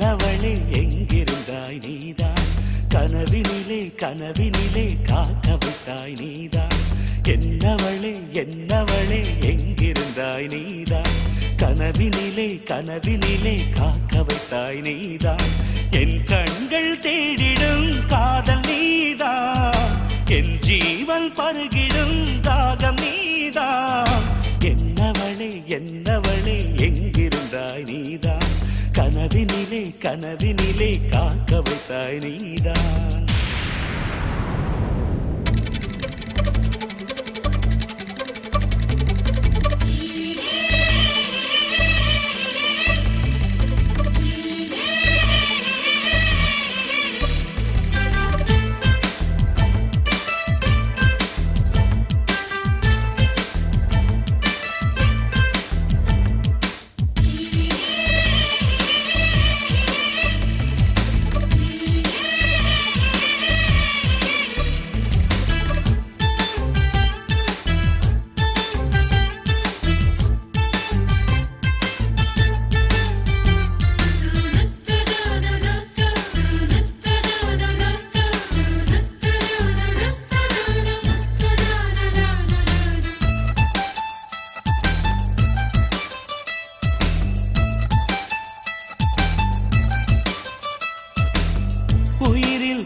என்னவளே எங்கிருந்தாய் நீதான் கனவினிலே கனவினிலே காக்க வைத்தாய் நீதான் என்னவளே என்னவளே எங்கிருந்தாய் நீதான் கனவினிலே கனவினிலே காக்க வைத்தாய் நீதான் என் கண்கள் தேடிடும் காதல் நீதான் என் ஜீவன் பருகிடும் தாகம் நீதான் என்னவளே என்னவளே எங்கிருந்தாய் நீதான் கனவினிலே கனவினிலே காக்க வைத்தாய் நீதான்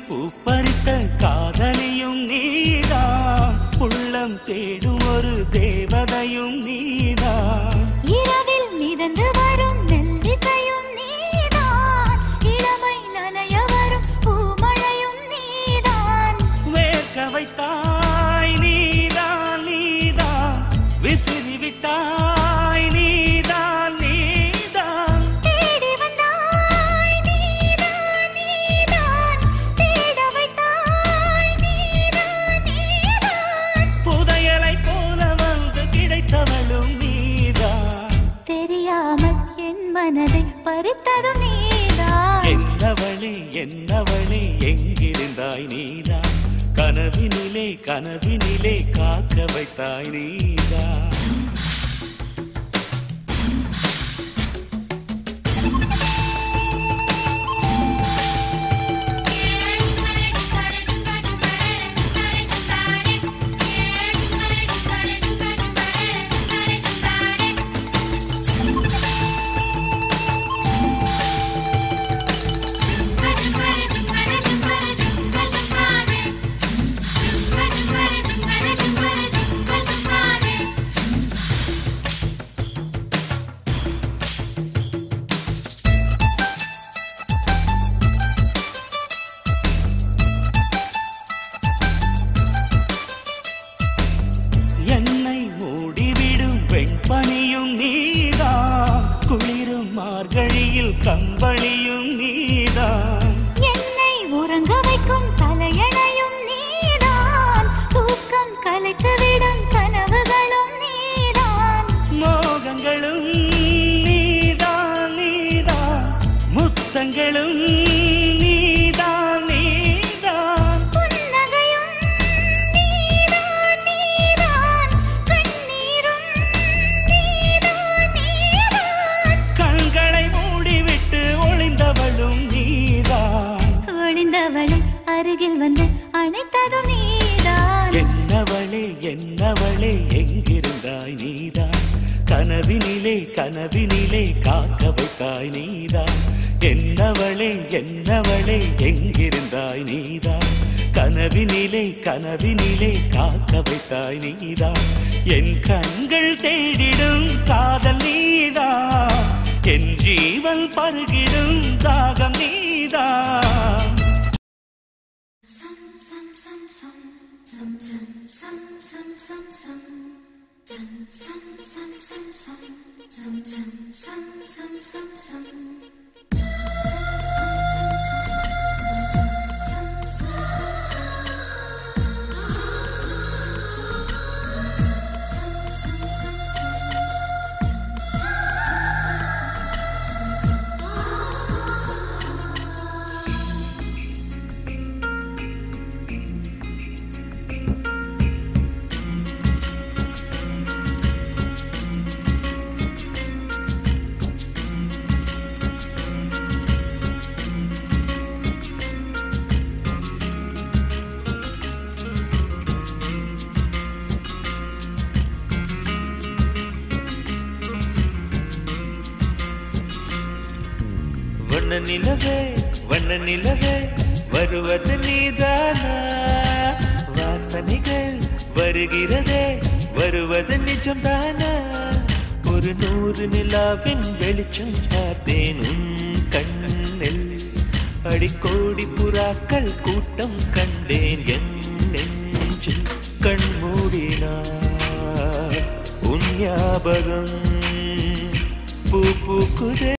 பூப்பறித்த காதலியும் நீதான் உள்ளம் தேடும் ஒரு தேவதையும் நீதான் இரவில் மிதந்து வரும் மெல்லிசையும் நீதான் இளமை நனைய வரும் பூமழையும் நீதான் வேர்க்க வைத்தாய் நீதான் நீதான் விசிறி விட்டாய் நீதான் நீதான் தேடி வந்தாய் நீதான் நீதான் தேட வைத்தாய் நீதான் நீதான் புதையலை போல வந்து கிடைத்தவளும் நீதான் தெரியாமல் என் மனதை பறித்ததும் நீதான் என்னவளே என்னவளே எங்கிருந்தாய் நீதான் கனவினிலே கனவினிலே காக்க வைத்தாய் நீதான் பனியும் நீதான் குளிரும் மார்கழியில் கம்பளியும் நீதான் என்னை உறங்க வைக்கும் தலையணையும் நீதான் தூக்கம் கலைத்துவிடும் கனவுகளும் நீதான் மோகங்களும் நீதான் நீதான் முத்தங்களும் நீதான் நீதான் புன்னகையும் நீதான் நீதான் கண்ணீரும் நீதான் நீதான் கண்களை மூடிவிட்டு ஒளிந்தவளும் நீதான் ஒளிந்தவளை அருகில் வந்து அணைத்ததும் நீதான் என்னவளே என்னவளே எங்கிருந்தாய் நீதான் கனவினிலே கனவினிலே காக்க வைத்தாய் நீதான் என்னவளே என்னவளே எங்கிருந்தாய் நீதான் கனவினிலே கனவினிலே காக்க வைத்தாய் நீதான் என் கண்கள் தேடிடும் காதல் நீதான் என் ஜீவன் பருகிடும் தாகம் நீதான் நிலவே வண்ண நிலவே வருவது நீதானா வாசனைகள் வருகிறதே வருவது நிஜம்தானா ஒரு 100 நிலாவின் வெளிச்சம் பார்த்தேன் உன் கண்ணில் அடிக்கோடி புறாக்கள் கூட்டம் கண்டேன் என் நெஞ்சில் கண் மூடினார் உன் ஞாபகம் பூ பூக்குதே